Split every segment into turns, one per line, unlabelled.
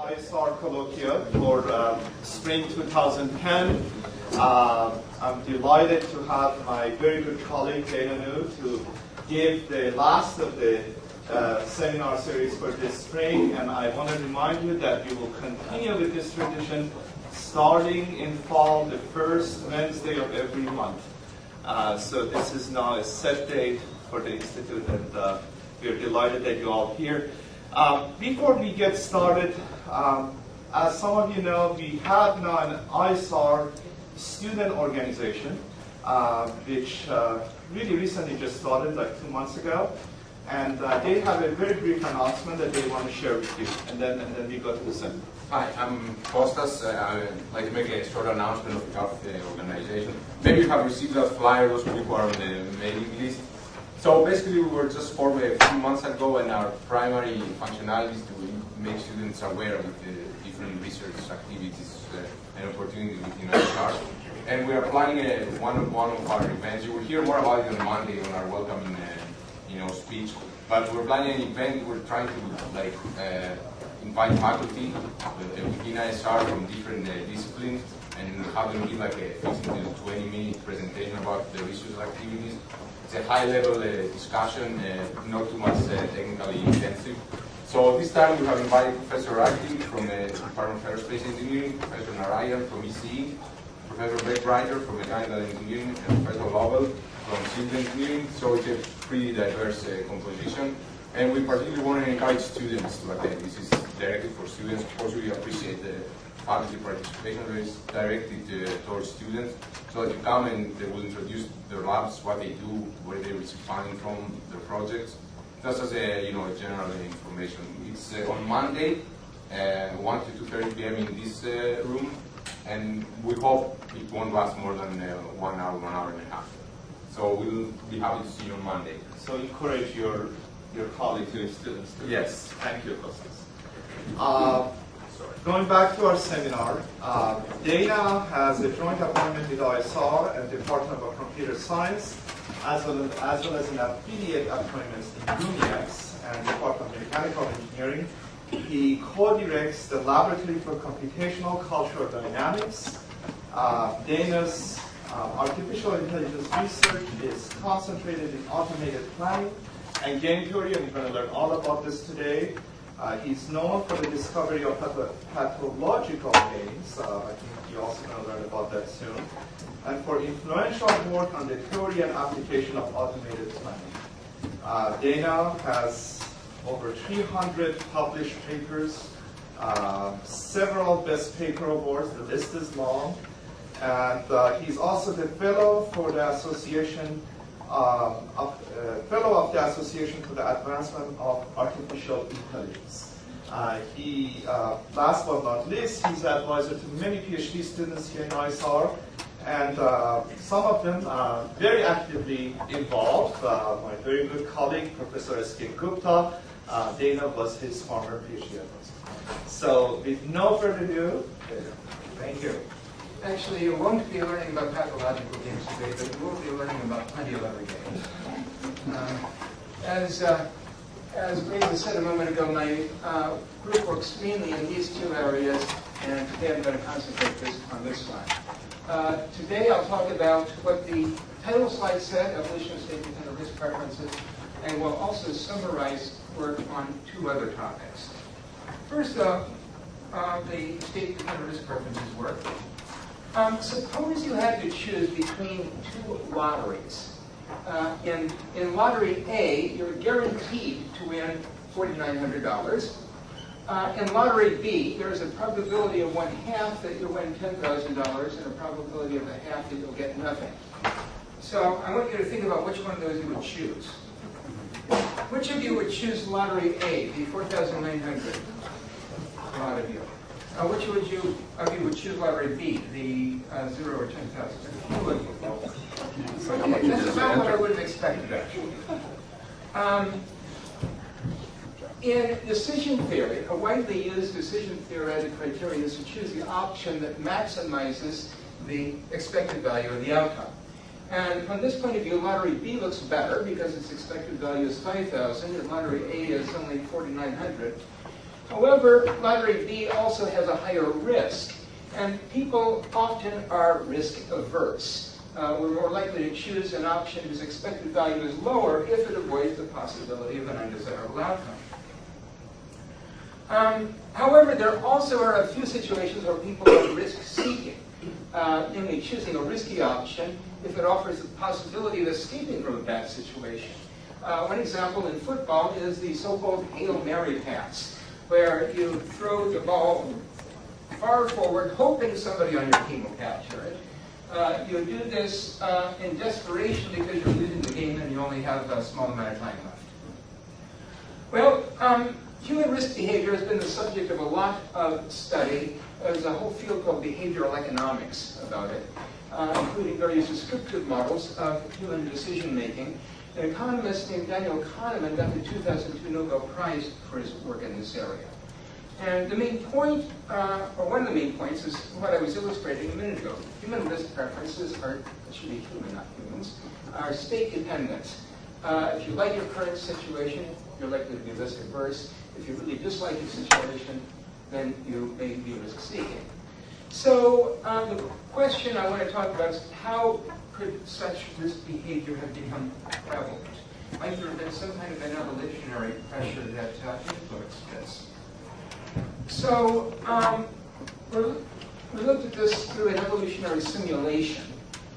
ISR colloquium for spring 2010. I'm delighted to have my very good colleague Dana Nau to give the last of the seminar series for this spring, and I want to remind you that we will continue with this tradition starting in fall, the first Wednesday of every month. So this is now a set date for the Institute, and we're delighted that you're all here. Before we get started, as some of you know, we have now an ISR student organization, which really recently just started, like 2 months ago. And they have a very brief announcement that they want to share with you. And then we go to the seminar.
Hi, I'm Kostas. I'd like to make a short announcement of the organization. Maybe you have received that flyer, those people who are on the mailing list. So basically, we were just formed a few months ago, and our primary functionality is to make students aware of the different research activities and opportunities within ISR. And we are planning one of our events. You will hear more about it on Monday on our welcoming speech. But we're planning an event. We're trying to invite faculty within ISR from different disciplines and have them give like a 15 to 20-minute presentation about the research activities. It's a high-level discussion, not too much technically intensive. So this time we have invited Professor Raggi from the Department of Aerospace Engineering, Professor Narayan from ECE, Professor Beckreiter from Mechanical Engineering, and Professor Lovell from Civil Engineering. So it's a pretty diverse composition. And we particularly want to encourage students to attend. This is directed for students. Of course, we appreciate the faculty participation that is directed towards students, so that you come and they will introduce their labs, what they do, where they receive funding from, their projects. Just as a general information. It's on Monday, 1 to 2:30 p.m. in this room, and we hope it won't last more than 1 hour, 1 hour and a half. So we'll be happy to see you on Monday.
So encourage your colleagues, your students to.
Yes.
Thank you, Kostas. Going back to our seminar, Dana has a joint appointment with ISR and Department of Computer Science, as well as an affiliate appointment in UNIX and Department of Mechanical Engineering. He co-directs the Laboratory for Computational Cultural Dynamics. Dana's artificial intelligence research is concentrated in automated planning and game theory, and we're going to learn all about this today. He's known for the discovery of pathological games. I think you're also going to learn about that soon. And for influential work on the theory and application of automated planning. Dana has over 300 published papers, several best paper awards. The list is long. And he's also the fellow for the Association fellow of the Association for the Advancement of Artificial Intelligence. Last but not least, he's an advisor to many PhD students here in ISR, and some of them are very actively involved. My very good colleague, Professor S.K. Gupta, Dana was his former PhD advisor. So with no further ado, thank you.
Actually, you won't be learning about pathological games today, but you will be learning about plenty of other games. As Lisa said a moment ago, my group works mainly in these two areas, and today I'm going to concentrate on this one. Today I'll talk about what the title slide said, evolution of state dependent risk preferences, and we'll also summarize work on 2 other topics. First, the state dependent risk preferences work. Suppose you had to choose between 2 lotteries. In lottery A, you're guaranteed to win $4,900. In lottery B, there's a probability of 1/2 that you'll win $10,000 and a probability of 1/2 that you'll get nothing. So I want you to think about which one of those you would choose. Which of you would choose lottery A, the $4,900? A lot of you. Which of you would choose lottery B, the 0 or 10,000? Okay, that's about what I would have expected, actually. In decision theory, a widely used decision-theoretic criterion is to choose the option that maximizes the expected value of the outcome. And from this point of view, lottery B looks better because its expected value is 5,000 and lottery A is only 4,900. However, lottery B also has a higher risk, and people often are risk-averse. We're more likely to choose an option whose expected value is lower if it avoids the possibility of an undesirable outcome. However, there also are a few situations where people are risk-seeking, namely choosing a risky option if it offers the possibility of escaping from a bad situation. One example in football is the so-called Hail Mary pass, where you throw the ball far forward, hoping somebody on your team will capture it. You do this in desperation because you're losing the game and you only have a small amount of time left. Well, human risk behavior has been the subject of a lot of study. There's a whole field called behavioral economics about it, including various descriptive models of human decision-making. An economist named Daniel Kahneman got the 2002 Nobel Prize for his work in this area. And the main point, or one of the main points, is what I was illustrating a minute ago. Human risk preferences are, it should be human, not humans, are state dependent. If you like your current situation, you're likely to be risk-averse. If you really dislike your situation, then you may be risk-seeking. So the question I want to talk about is how could such risk behavior have become prevalent? Might there have been some kind of an evolutionary pressure that influenced this? So we looked at this through an evolutionary simulation,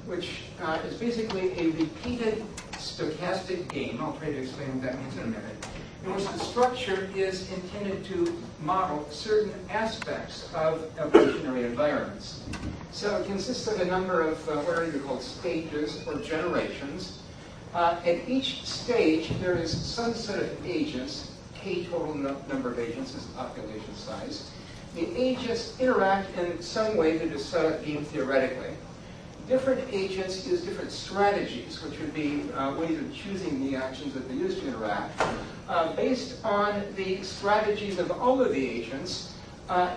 which is basically a repeated stochastic game. I'll try to explain what that means in a minute, in which the structure is intended to model certain aspects of evolutionary environments. So it consists of a number of what are either called stages or generations. At each stage, there is some set of agents. K total number of agents is the population size. The agents interact in some way that is set up game theoretically. Different agents use different strategies, which would be ways of choosing the actions that they use to interact. Based on the strategies of all of the agents,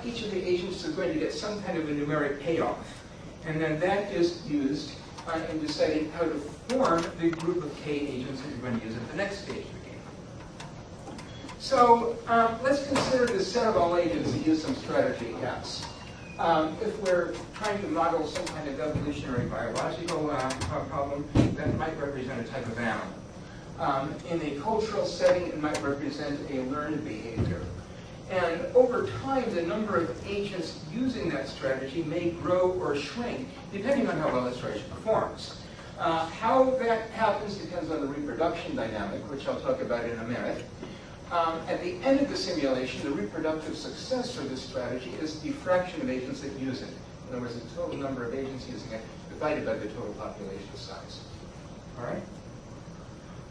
each of the agents is going to get some kind of a numeric payoff. And then that is used in deciding how to form the group of K agents that you're going to use at the next stage of the game. So let's consider the set of all agents that use some strategy S. If we're trying to model some kind of evolutionary biological problem, that might represent a type of animal. In a cultural setting, it might represent a learned behavior. And over time, the number of agents using that strategy may grow or shrink, depending on how well the strategy performs. How that happens depends on the reproduction dynamic, which I'll talk about in a minute. At the end of the simulation, the reproductive success for this strategy is the fraction of agents that use it. In other words, the total number of agents using it divided by the total population size. All right?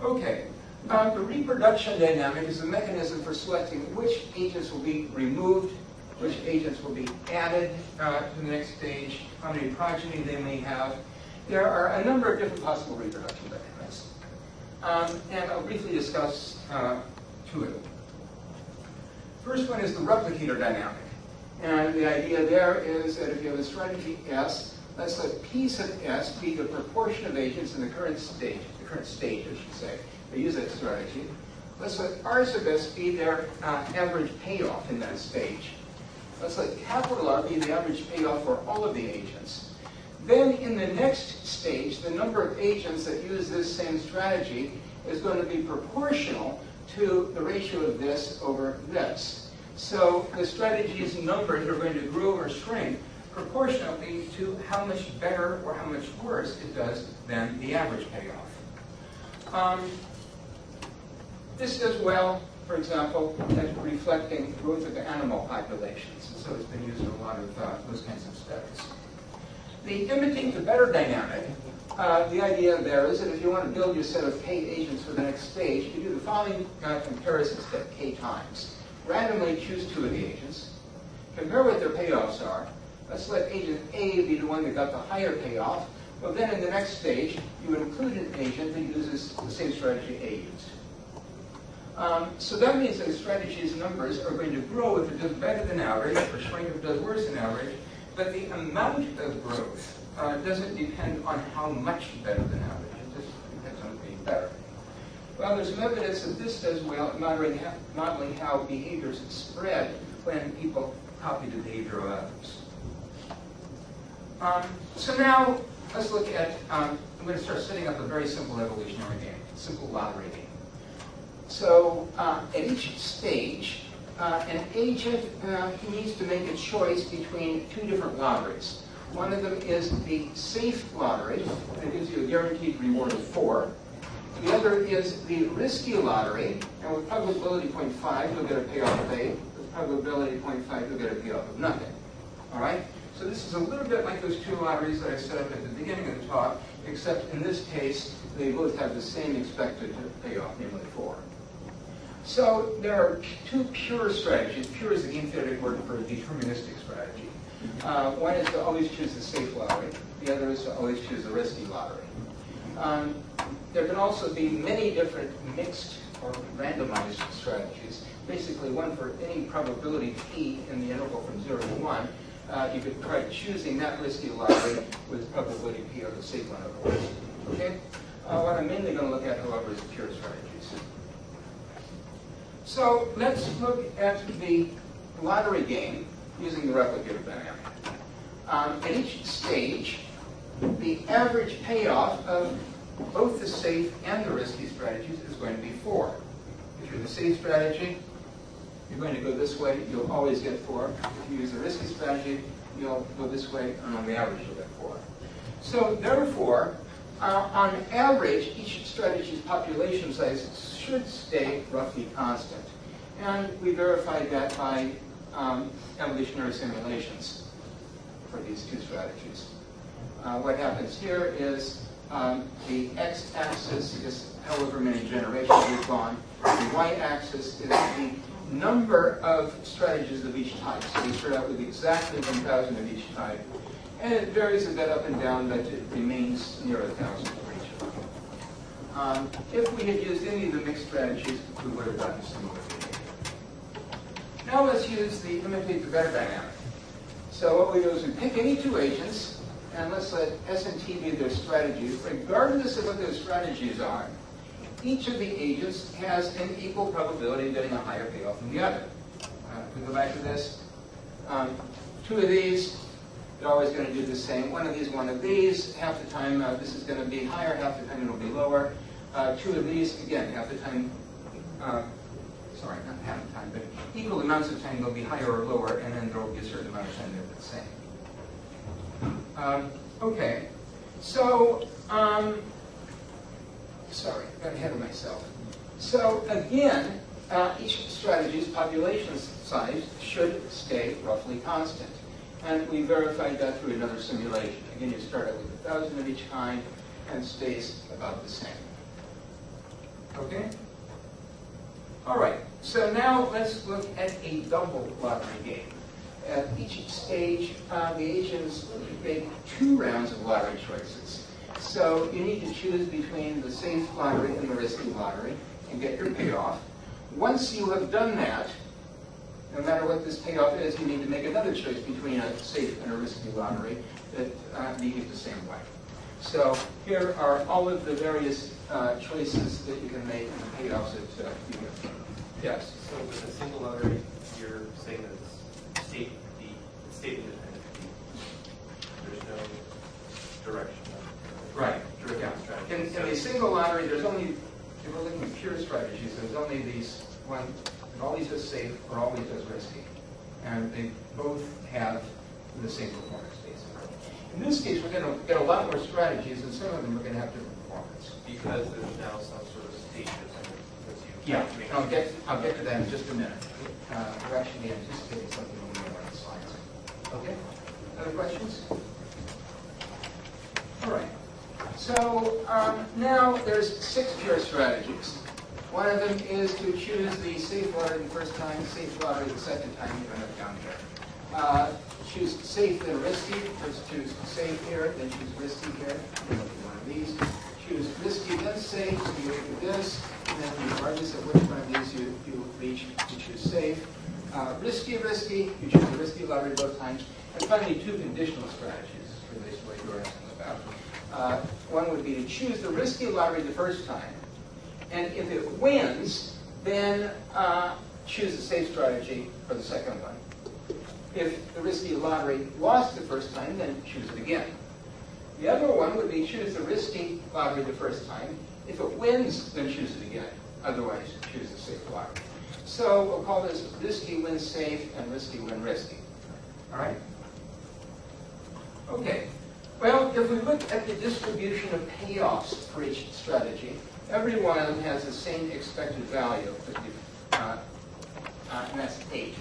Okay. The reproduction dynamic is the mechanism for selecting which agents will be removed, which agents will be added to the next stage, how many progeny they may have. There are a number of different possible reproduction dynamics. And I'll briefly discuss two of them. First one is the replicator dynamic. And the idea there is that if you have a strategy S, let's let piece of S be the proportion of agents in the current stage, I should say. They use that strategy. Let's let R sub S be their average payoff in that stage. Let's let capital R be the average payoff for all of the agents. Then in the next stage, the number of agents that use this same strategy is going to be proportional to the ratio of this over this. So the strategy's numbers are going to grow or shrink proportionally to how much better or how much worse it does than the average payoff. This does well, for example, at reflecting growth of animal populations. And so it's been used in a lot of those kinds of studies. The imitate the better dynamic, the idea there is that if you want to build your set of K agents for the next stage, you do the following comparison step K times. Randomly choose two of the agents, compare what their payoffs are. Let's let agent A be the one that got the higher payoff. Well, then in the next stage, you include an agent that uses the same strategy A used. So that means that the strategy's numbers are going to grow if it does better than average, or shrink if it does worse than average. But the amount of growth doesn't depend on how much better than average. It just depends on it being better. Well, there's some evidence that this does well at modeling how behaviors spread when people copy the behavior of others. So now, let's look at, I'm going to start setting up a very simple evolutionary game, simple lottery game. So at each stage, an agent needs to make a choice between two different lotteries. One of them is the safe lottery, that gives you a guaranteed reward of 4. The other is the risky lottery, and with probability 0.5, you'll get a payoff of 8. With probability 0.5, you'll get a payoff of nothing. All right? So this is a little bit like those two lotteries that I set up at the beginning of the talk, except in this case, they both have the same expected payoff, namely 4. So there are two pure strategies. Pure is the game theoretic word for a deterministic strategy. One is to always choose the safe lottery. The other is to always choose the risky lottery. There can also be many different mixed or randomized strategies. Basically, one for any probability p in the interval from 0 to 1. You could try choosing that risky lottery with probability p or the safe one, of course. Okay? What I'm mainly going to look at, however, is pure strategies. So let's look at the lottery game using the replicator dynamic. At each stage, the average payoff of both the safe and the risky strategies is going to be 4. If you're the safe strategy, you're going to go this way, you'll always get 4. If you use the risky strategy, you'll go this way, and on the average, you'll get 4. So therefore, on average, each strategy's population size should stay roughly constant. And we verified that by evolutionary simulations for these two strategies. What happens here is the x-axis is however many generations we've gone. The y-axis is the number of strategies of each type. So we start out with exactly 1,000 of each type. And it varies a bit up and down, but it remains near 1,000 for each of them. If we had used any of the mixed strategies, we would have gotten similar behavior. Now let's use the Imitate Dynamic. So what we do is we pick any two agents, and let's let S and T be their strategies. Regardless of what those strategies are, each of the agents has an equal probability of getting a higher payoff than the other. If we go back to this, two of these, they're always going to do the same. One of these, half the time this is going to be higher, half the time it'll be lower. Two of these, again, half the time, sorry, not half the time, but equal amounts of time they'll be higher or lower, and then there'll be a certain amount of time they're the same. Okay, so, sorry, got ahead of myself. So again, each strategy's population size should stay roughly constant. And we verified that through another simulation. Again, you start out with 1,000 of each kind, and it stays about the same. Okay? All right, so now let's look at a Dumbled lottery game. At each stage, the agents make 2 rounds of lottery choices. So you need to choose between the safe lottery and the risky lottery and get your payoff. Once you have done that, no matter what this payoff is, you need to make another choice between a safe and a risky lottery that behave the same way. So here are all of the various choices that you can make and the payoffs that you get. Yes?
So with a single lottery, you're saying that it's state independent. There's no direction.
Right. In a single lottery, there's only, if we're looking at pure strategies, there's only these one, it always does safe or always does risky. And they both have the same performance, basically. In this case, we're going to get a lot more strategies, and some of them are going to have different performance.
Because there's now some sort of stages.
Yeah, I'll get to that in just a minute. We're actually anticipating something a little more in the slides. Okay? Other questions? All right. So now there's 6 pure strategies. One of them is to choose the safe lottery the first time, safe lottery the second time. You don't have down here. Choose safe then risky. First choose safe here, then choose risky here. You look at one of these. Choose risky then safe. So you look at this. And then regardless of which one of these you reach, you choose safe. Risky, you choose the risky lottery both times. And finally, 2 conditional strategies for this way you're asking about. One would be to choose the risky lottery the first time, And if it wins, then choose the safe strategy for the second one. If the risky lottery lost the first time, then choose it again. The other one would be choose the risky lottery the first time. If it wins, then choose it again. Otherwise, choose the safe lottery. So we'll call this risky win safe and risky win risky. All right? Okay. Well, if we look at the distribution of payoffs for each strategy, every one of them has the same expected value, and that's 8.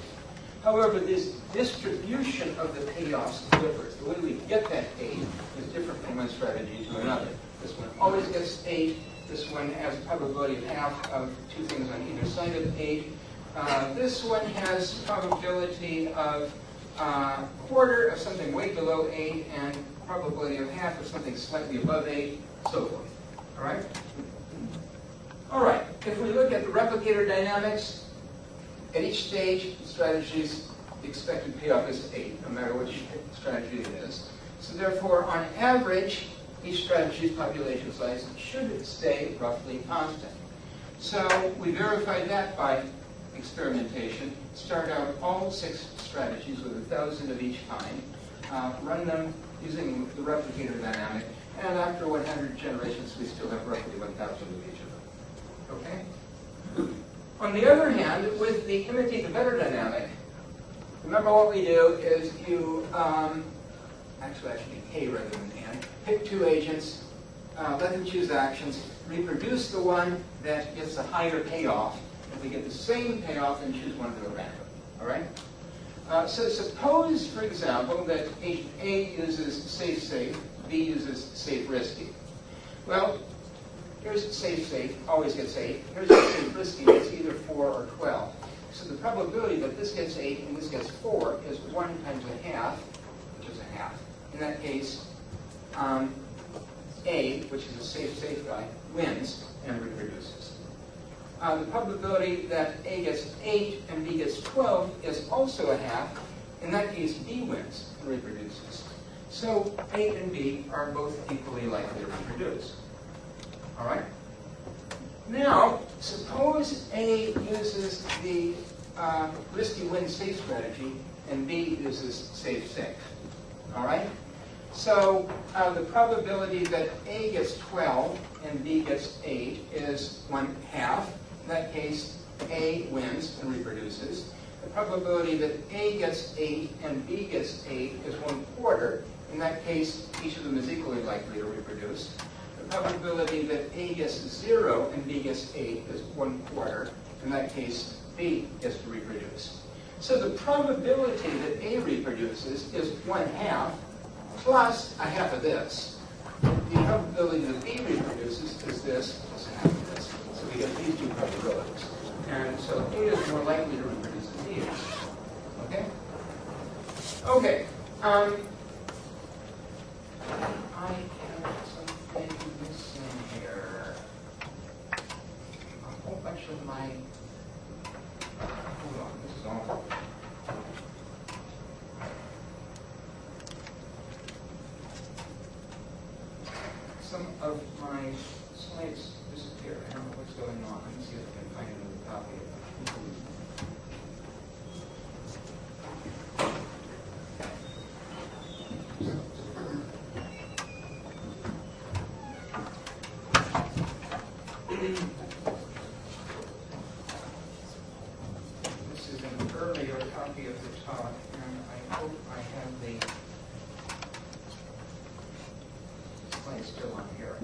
However, this distribution of the payoffs differs. The way we get that 8 is different from one strategy to another. This one always gets 8. This one has a probability of half of 2 things on either side of 8. This one has probability of quarter of something way below 8 and probability of half of something slightly above 8, so forth. All right? All right. If we look at the replicator dynamics, at each stage, the strategy's expected payoff is 8, no matter which strategy it is. So therefore, on average, each strategy's population size should stay roughly constant. So we verified that by experimentation. Start out all 6 strategies with 1,000 of each kind. Run them using the replicator dynamic. And after 100 generations, we still have roughly 1,000 of each of them. Okay? On the other hand, with the imitate the better dynamic, remember what we do is you, actually I should be K rather than N, pick 2 agents, let them choose actions, reproduce the one that gets the higher payoff. If we get the same payoff, then choose one of them at random. All right? So suppose, for example, that agent A uses safe, B uses safe, risky. Well, here's safe, always gets 8. Here's safe, risky, it's either 4 or 12. So the probability that this gets 8 and this gets 4 is 1 times a half, which is a half. In that case, A, which is a safe guy, wins and reproduces. The probability that A gets 8 and B gets 12 is also a half. In that case, B wins and reproduces. So A and B are both equally likely to reproduce. All right? Now, suppose A uses the risky win safe strategy and B uses safe. All right? So the probability that A gets 12 and B gets 8 is 1/2. In that case, A wins and reproduces. The probability that A gets 8 and B gets 8 is 1/4. In that case, each of them is equally likely to reproduce. The probability that A gets 0 and B gets 8 is 1/4. In that case, B gets to reproduce. So the probability that A reproduces is 1/2 plus a half of this. The probability that B reproduces is this plus a half of this. So we get these 2 probabilities. And so A is more likely to reproduce than B is. Okay? Okay. I have something missing here. A whole bunch of my... Hold on, this is all... Some of my slides disappeared. I don't know what's going on. Let me see if I can find another copy of it. This is an earlier copy of the talk, and I hope I have the slides still on here.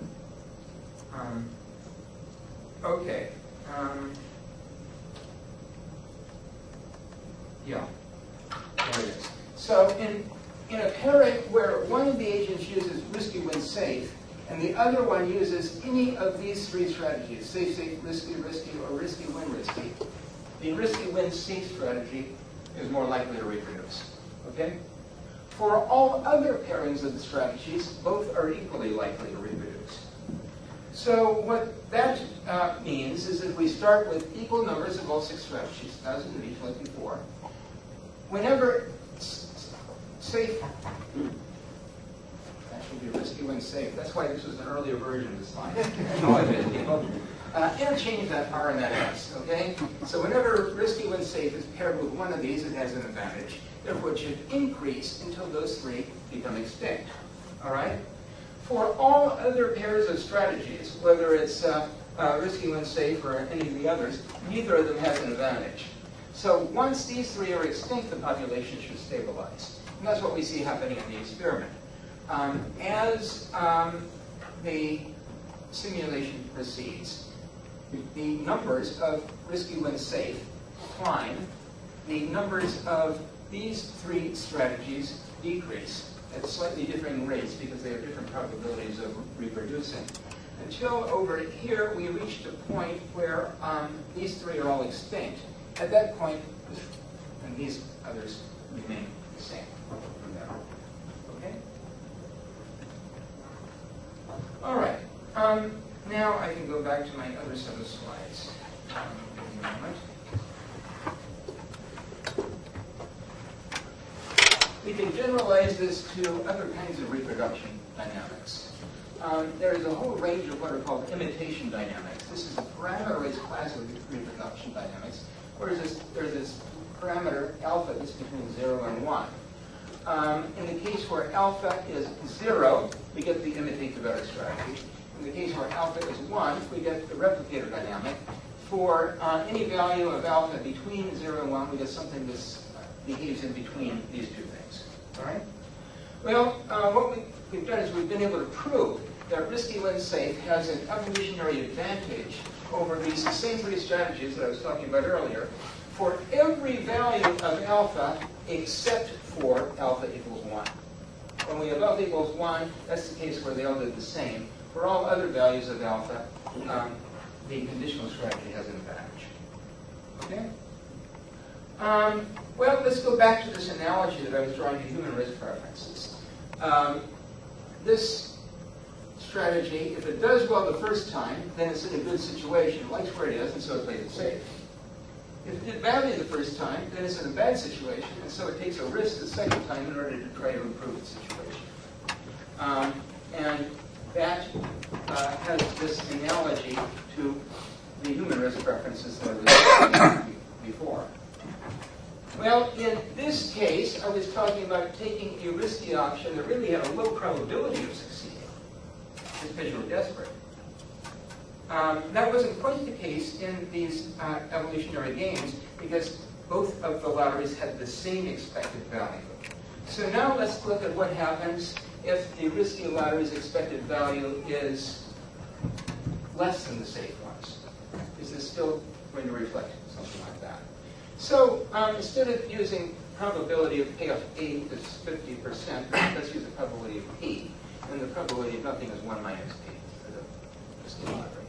Okay. Yeah, there it is. So in a pairing where one of the agents uses risky win safe, and the other one uses any of these 3 strategies, safe, risky, or risky win risky, the risky win safe strategy is more likely to reproduce. Okay? For all other pairings of the strategies, both are equally likely to reproduce. So what that means is that we start with equal numbers of all 6 strategies, 1,000 of each like before. Whenever safe, that should be risky win safe. That's why this was an earlier version of the slide. No idea, people. Interchange that R and that S, okay? So whenever risky when safe is paired with one of these, it has an advantage. Therefore, it should increase until those three become extinct, all right? For all other pairs of strategies, whether it's risky when safe or any of the others, neither of them has an advantage. So once these three are extinct, the population should stabilize. And that's what we see happening in the experiment. As the simulation proceeds, the numbers of risky when safe climb. The numbers of these three strategies decrease at slightly differing rates because they have different probabilities of reproducing. Until over here we reached a point where these three are all extinct. At that point, and these others remain the same from there. Okay? All right. Now I can go back to my other set of slides. Give me a moment. We can generalize this to other kinds of reproduction dynamics. There is a whole range of what are called imitation dynamics. This is a parameterized class of reproduction dynamics, where there's this parameter alpha that's between 0 and 1. In the case where alpha is 0, we get the imitate the better strategy. In the case where alpha is 1, we get the replicator dynamic. For any value of alpha between 0 and 1, we get something that behaves in between these two things. All right? Well, what we've done is we've been able to prove that risky when safe has an evolutionary advantage over these same three strategies that I was talking about earlier for every value of alpha except for alpha equals 1. When we have alpha equals 1, that's the case where they all did the same. For all other values of alpha, the conditional strategy has an advantage. Okay? Well, let's go back to this analogy that I was drawing to human risk preferences. This strategy, if it does well the first time, then it's in a good situation. It likes where it is, and so it plays it safe. If it did badly the first time, then it's in a bad situation, and so it takes a risk the second time in order to try to improve its situation. And that has this analogy to the human risk preferences that I was talking about before. Well, in this case, I was talking about taking a risky option that really had a low probability of succeeding, just because you were desperate. That wasn't quite the case in these evolutionary games because both of the lotteries had the same expected value. So now let's look at what happens if the risky lottery's expected value is less than the safe ones. Is this still going to reflect something like that? So instead of using probability of payoff A is 50%, let's use the probability of P. And the probability of nothing is 1 minus P for the risky lottery.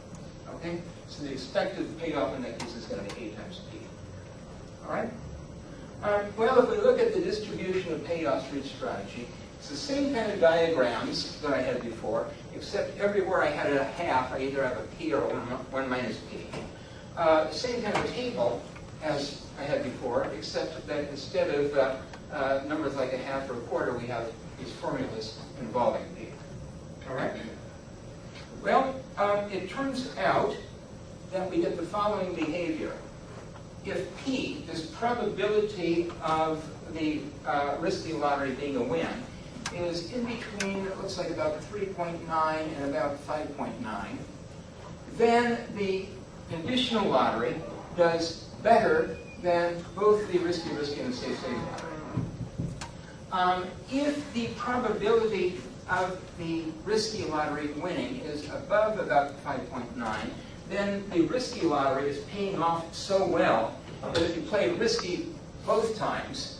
Okay? So the expected payoff in that case is going to be A times P. All right? Well, if we look at the distribution of payoffs for each strategy, it's the same kind of diagrams that I had before, except everywhere I had a half, I either have a P or 1 minus P. Same kind of table as I had before, except that instead of numbers like a half or a quarter, we have these formulas involving P. All right? Well, it turns out that we get the following behavior. If P, this probability of the risky lottery being a win, is in between, it looks like about 3.9 and about 5.9, then the conditional lottery does better than both the risky and the safe lottery. If the probability of the risky lottery winning is above about 5.9, then the risky lottery is paying off so well that if you play risky both times,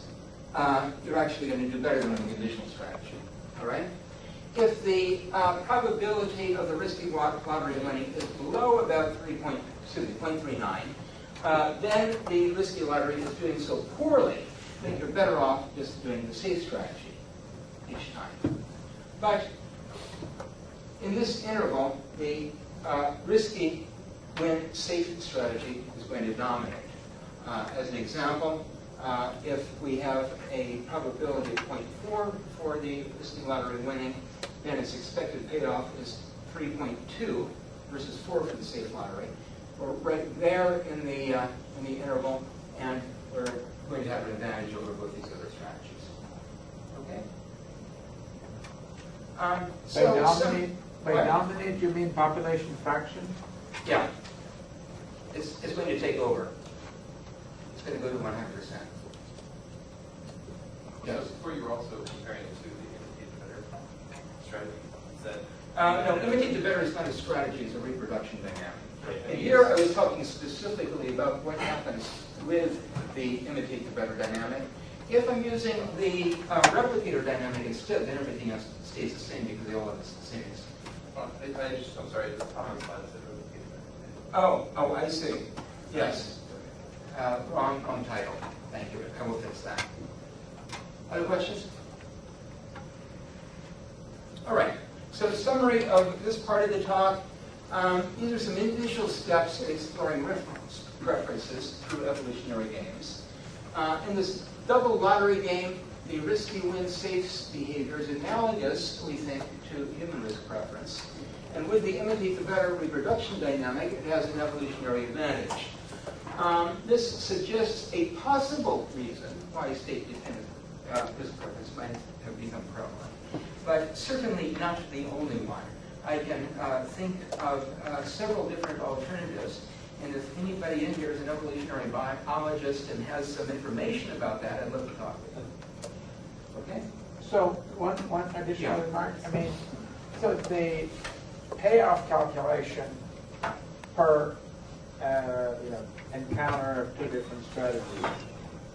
you're actually going to do better than the conditional strategy. All right? If the probability of the risky lottery winning is below about 0.39, then the risky lottery is doing so poorly that you're better off just doing the safe strategy each time. But in this interval, the risky win safe strategy is going to dominate. As an example, if we have a probability of 0.4 for the risky lottery winning, then its expected payoff is 3.2, versus 4 for the safe lottery. We're right there in the interval, and we're going to have an advantage over both these other strategies. Okay?
By dominate, you mean population fraction?
Yeah. It's going to take over. It's going to go to 100%.
Yeah, before you were also comparing it to the imitate the better strategy. Is that
No, imitate the better is not a strategy, it's a reproduction dynamic.
right?
And here I was talking specifically about what happens with the imitate the better dynamic. If I'm using the replicator dynamic instead, then everything else stays the same because they all have the same.
I'm sorry, the common slide said replicator.
Oh, I see. Yes. Wrong title. Thank you. I will fix that. Other questions? All right. So the summary of this part of the talk, these are some initial steps in exploring reference preferences through evolutionary games. In this double lottery game, the risky win safe behavior is analogous, we think, to human risk preference. And with the imitate the better reproduction dynamic, it has an evolutionary advantage. This suggests a possible reason why state-dependent risk preference might have become prevalent, but certainly not the only one. I can think of several different alternatives, and if anybody in here is an evolutionary biologist and has some information about that, I'd love to talk with them. Okay?
So one additional remark. I mean, so the payoff calculation per encounter of two different strategies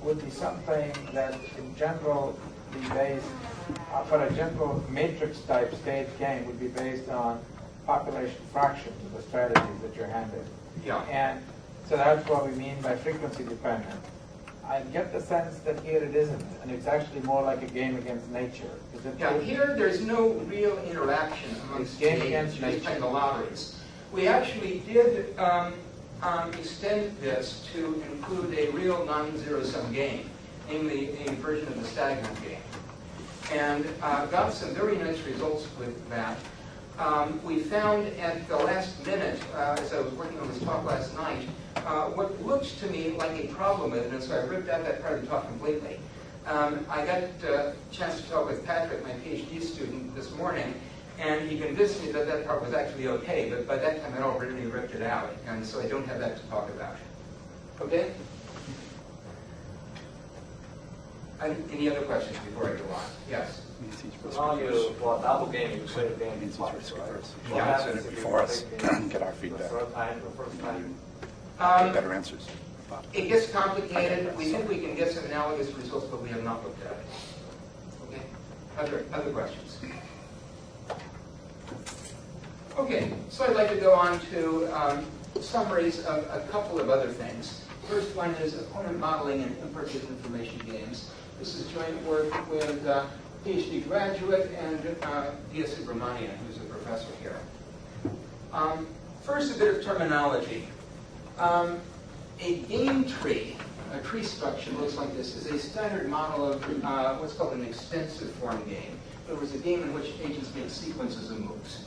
would be something that in general be based, for a general matrix type state game would be based on population fractions of the strategies that you're handed.
Yeah.
And so that's what we mean by frequency dependent. I get the sense that here it isn't, and it's actually more like a game against nature. Is it
Yeah,
true?
here there's no real interaction amongst
Game
the
against
just
nature.
playing the lotteries. We actually did extend this to include a real non-zero-sum game, namely a version of the stagnant game, and got some very nice results with that. We found at the last minute, as I was working on this talk last night, what looks to me like a problem with it, and so I ripped out that part of the talk completely. I got a chance to talk with Patrick, my PhD student, this morning, and he convinced me that that part was actually okay, but by that time I'd already ripped it out, and so I don't have that to talk about. Okay? Any other questions before I go on? Yes?
Well, double game, you play the game twice, right? What happens if you take the
Get our feedback.
third time, the first time?
Better answers.
It gets complicated. We think we can get some analogous results, but we have not looked at it. Okay? Other questions? Okay, so I'd like to go on to summaries of a couple of other things. First one is opponent modeling in imperfect information games. This is joint work with PhD graduate and Dia Subramanian, who's a professor here. First, a bit of terminology. A game tree, a tree structure looks like this, is a standard model of what's called an extensive form game. In other words, a game in which agents make sequences of moves.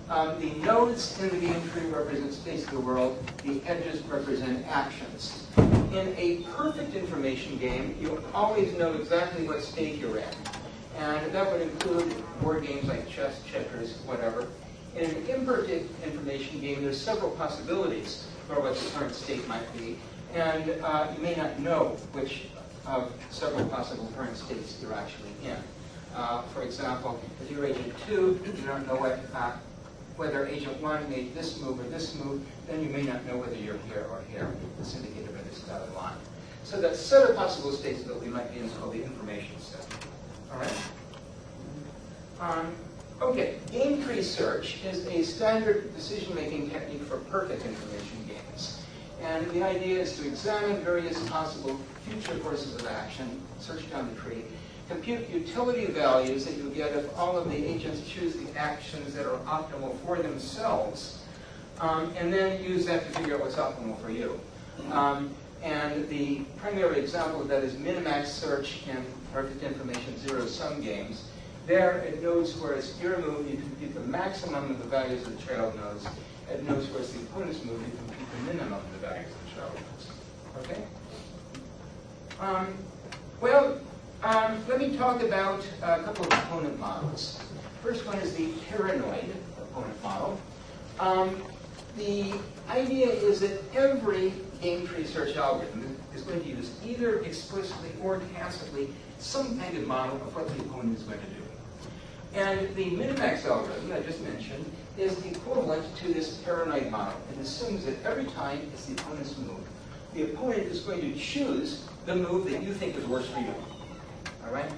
The nodes in the game tree represent states of the world. The edges represent actions. In a perfect information game, you always know exactly what state you're in. And that would include board games like chess, checkers, whatever. In an imperfect information game, there's several possibilities for what the current state might be. And you may not know which of several possible current states you're actually in. For example, if you're agent 2, you don't know whether agent 1 made this move or this move, then you may not know whether you're here or here. It's indicated by this dotted line. So that set of possible states that we might be in is called the information set. All right? Okay, game tree search is a standard decision-making technique for perfect information games. And the idea is to examine various possible future courses of action, search down the tree, compute utility values that you get if all of the agents choose the actions that are optimal for themselves, and then use that to figure out what's optimal for you. And the primary example of that is min-max search in perfect information zero-sum games. There, at nodes where it's your move, you compute the maximum of the values of the trail nodes, it knows where's the opponent's move to compute the minimum of the values of the shadow. Okay? Let me talk about a couple of opponent models. First one is the paranoid opponent model. The idea is that every game tree search algorithm is going to use either explicitly or tacitly some kind of model of what the opponent is going to do. And the minimax algorithm that I just mentioned is the equivalent to this paranoid model. It assumes that every time it's the opponent's move, the opponent is going to choose the move that you think is worse for you. All right?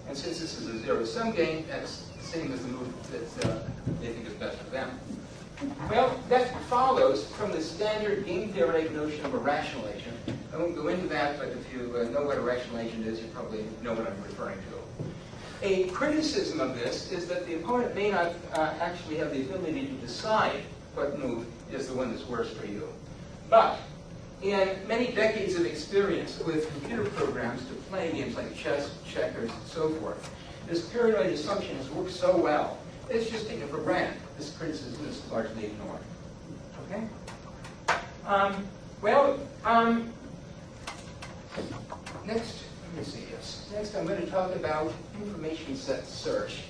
And since this is a zero-sum game, that's the same as the move that they think is best for them. Well, that follows from the standard game theoretic notion of a rational agent. I won't go into that, but if you know what a rational agent is, you probably know what I'm referring to. A criticism of this is that the opponent may not actually have the ability to decide what move is the one that's worse for you. But in many decades of experience with computer programs to play games like chess, checkers, and so forth, this paranoid assumption has worked so well, it's just taken for granted. This criticism is largely ignored. Okay? Next, let me see this. Next, I'm going to talk about information set search.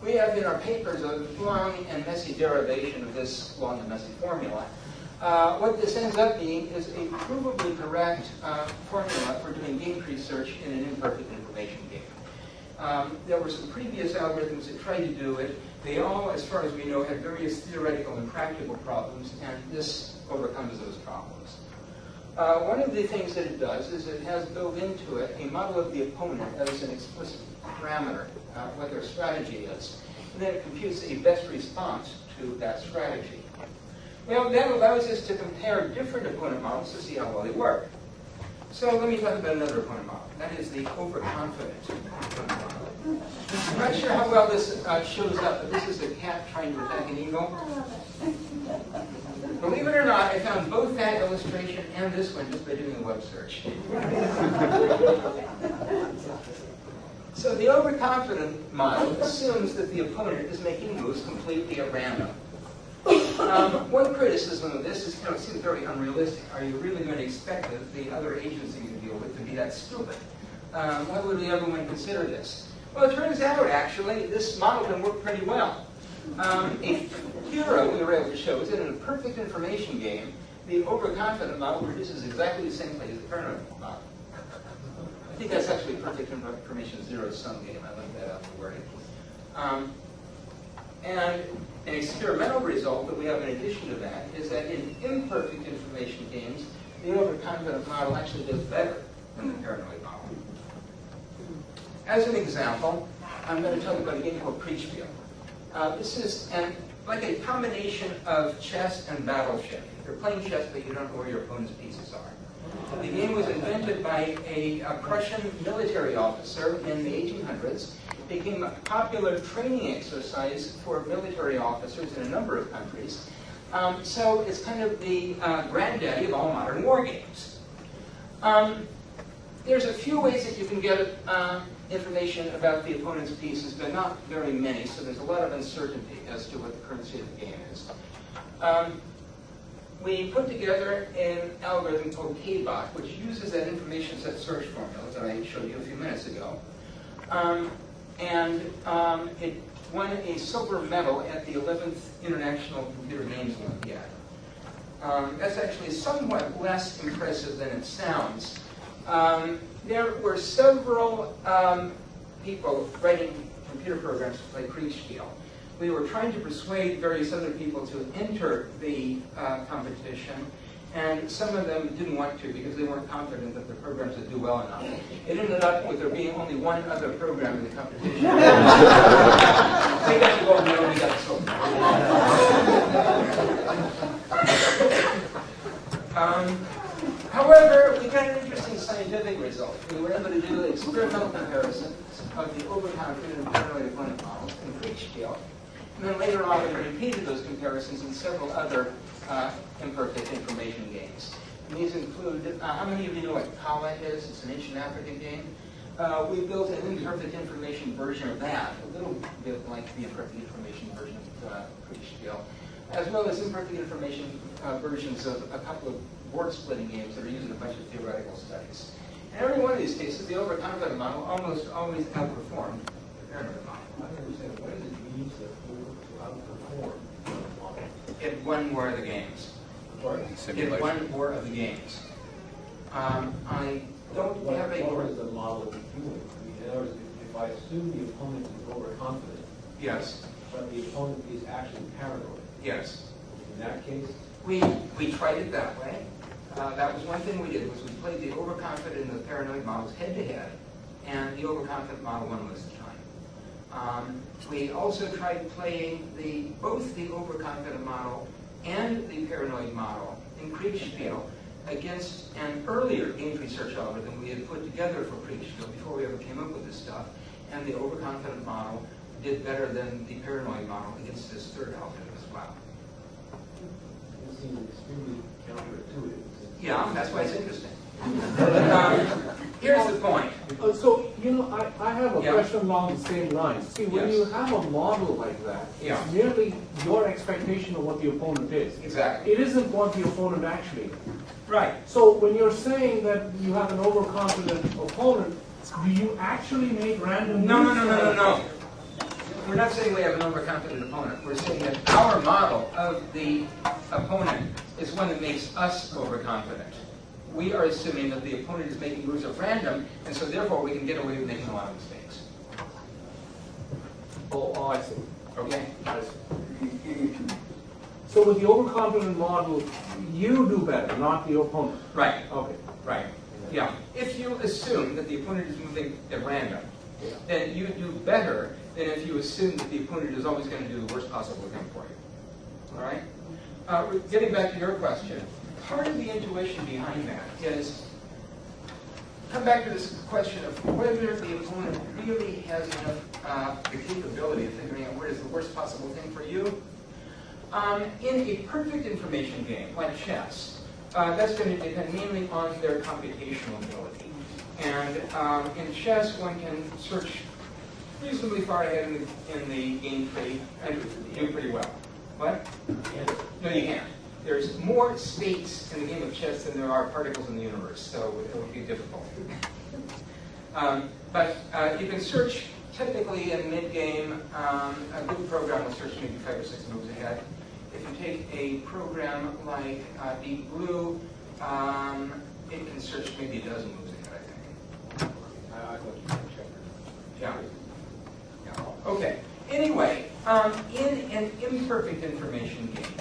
We have in our papers a long and messy derivation of this long and messy formula. What this ends up being is a provably correct formula for doing game tree search in an imperfect information game. There were some previous algorithms that tried to do it. They all, as far as we know, had various theoretical and practical problems, and this overcomes those problems. One of the things that it does is it has built into it a model of the opponent as an explicit parameter, what their strategy is, and then it computes a best response to that strategy. Well, that allows us to compare different opponent models to see how well they work. So let me talk about another opponent model. That is the overconfident opponent model. I'm not sure how well this shows up, but this is a cat trying to attack an eagle. Believe it or not, I found both that illustration and this one just by doing a web search. So the overconfident model assumes that the opponent is making moves completely at random. One criticism of this is, it seems very unrealistic. Are you really going to expect the other agency you deal with to be that stupid? Why would we ever want to consider this? Well, it turns out, actually, this model can work pretty well. A hero we were able to show is that in a perfect information game, the overconfident model produces exactly the same play as the paranoid model. I think that's actually a perfect information zero-sum game. I like that out of the wording. And an experimental result that we have in addition to that is that in imperfect information games, the overconfident model actually does better than the paranoid model. As an example, I'm going to talk about a game called Preachfield. This is like a combination of chess and battleship. You're playing chess, but you don't know where your opponent's pieces are. The game was invented by a Prussian military officer in the 1800s. It became a popular training exercise for military officers in a number of countries. So it's kind of the granddaddy of all modern war games. There's a few ways that you can get information about the opponent's pieces, but not very many, so there's a lot of uncertainty as to what the currency of the game is. We put together an algorithm called KBOT, which uses that information set search formula that I showed you a few minutes ago. It won a silver medal at the 11th International Computer Games Olympiad. That's actually somewhat less impressive than it sounds. There were several people writing computer programs to play Kriegspiel. We were trying to persuade various other people to enter the competition, and some of them didn't want to because they weren't confident that their programs would do well enough. It ended up with there being only one other program in the competition. They got the gold medal, we got the silver. However, we got an interesting scientific result. We were able to do experimental comparisons of the overconfident and paranoid opponent models in Kriegspiel. And then later on, we repeated those comparisons in several other imperfect information games. And these include, how many of you know what Kala is? It's an ancient African game. We built an imperfect information version of that, a little bit like the imperfect information version of Kriegspiel. as well as imperfect information versions of a couple of board-splitting games that are using a bunch of theoretical studies. In every one of these cases, the overconfident model almost always outperformed the paranoid model.
I don't understand. What does it mean to outperform the model?
It won more of the games. It won more of the games. I don't have a...
What is the model doing? I mean, in other words, if I assume the opponent is overconfident,
Yes.
but the opponent is actually paranoid,
Yes.
in that case,
We tried it that way. That was one thing we did, was we played the overconfident and the paranoid models head-to-head, and the overconfident model won most of the time. We also tried playing both the overconfident model and the paranoid model in Kriegspiel against an earlier game tree search algorithm we had put together for Kriegspiel before we ever came up with this stuff, and the overconfident model did better than the paranoid model against this third algorithm as well.
it seems extremely counterintuitive.
Yeah, that's why it's interesting. Here's the point.
So, I have a
Yeah.
question along the same lines. See, when
Yes.
you have a model like that,
Yeah.
it's merely your expectation of what the opponent is.
Exactly.
It isn't what the opponent actually is.
Right.
So when you're saying that you have an overconfident opponent, do you actually make random
No. We're not saying we have an overconfident opponent. We're saying that our model of the opponent is one that makes us overconfident. We are assuming that the opponent is making moves at random, and so therefore we can get away with making a lot of mistakes.
Oh, I see.
Okay?
I see. So with the overconfident model, you do better, not the opponent.
Right.
Okay.
Right. Yeah. If you assume that the opponent is moving at random, then you do better than if you assume that the opponent is always going to do the worst possible thing for you. All right? Getting back to your question, part of the intuition behind that is, come back to this question of whether the opponent really has enough the capability of figuring out what is the worst possible thing for you. In a perfect information game, like chess, that's going to depend mainly on their computational ability. And in chess, one can search reasonably far ahead in the game tree and do pretty well. What? No, you can't. There's more states in the game of chess than there are particles in the universe, so it would be difficult. But you can search typically in mid-game. A good program will search maybe 5 or 6 moves ahead. If you take a program like Deep Blue, it can search maybe a dozen moves ahead, I think.
I thought you could check.
Yeah. Okay. Anyway, in an imperfect information game,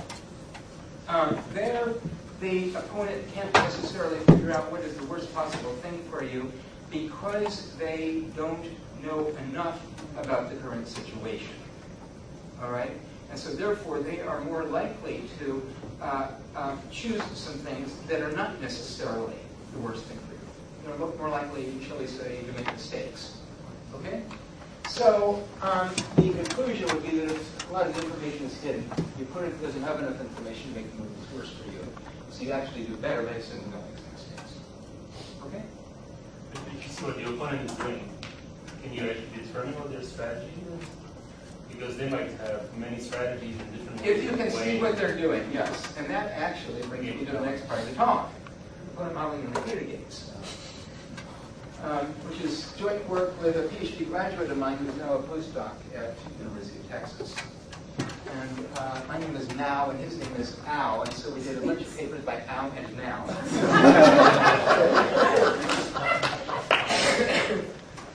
there the opponent can't necessarily figure out what is the worst possible thing for you because they don't know enough about the current situation. All right? And so therefore they are more likely to choose some things that are not necessarily the worst thing for you. They're more likely, shall we say, to make mistakes. Okay? So the conclusion would be that if a lot of information is hidden, the opponent doesn't have enough information to make the moves worse for you. So you actually do better by assuming don't make mistakes. Okay?
If you see what the opponent is doing, can you actually determine what their strategy is? Because they might have many strategies in different ways.
If you can see what they're doing, yes. And that actually brings me to the next part of the talk. Opponent modeling in repeater games. Which is joint work with a PhD graduate of mine who is now a postdoc at the University of Texas. And my name is Nau, and his name is Au, and so we did a bunch of papers by Au and Nau.